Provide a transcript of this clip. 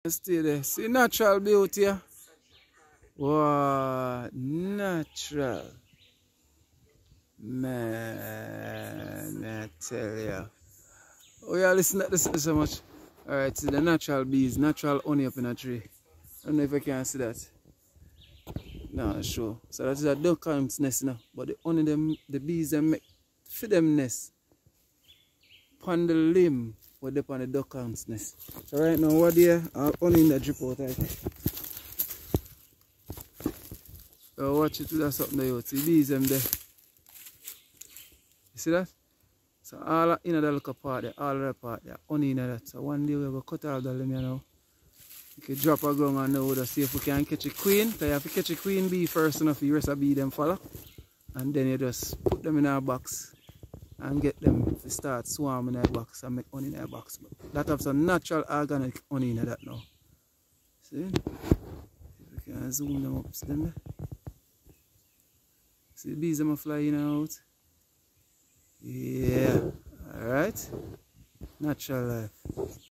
Stay there. See natural beauty. Wow, natural. Man, I tell ya. Oh yeah, listen to this so much. Alright, see the natural bees, natural honey up in a tree. I don't know if I can see that. No, sure. So that is a duck hunt's nest now. But the honey them the bees them make feed them nest. On the limb where they on the duck hunt's nest. So right now what there are honey in the drip out right. So watch it, that's something there. See bees them there. You see that? So all in that little part there, all that part there, honey in that. So one day we're going to cut all the limb, you know. You can drop a ground and now to see if we can catch a queen. So you have to catch a queen bee first enough, the rest of bee them follow. And then you just put them in a box and get them to start swarming in a box and make honey in a box. But that have some natural organic honey in that now. See? If we can zoom them up, see them there? See the bees them fly in and out? Yeah, alright. Natural life.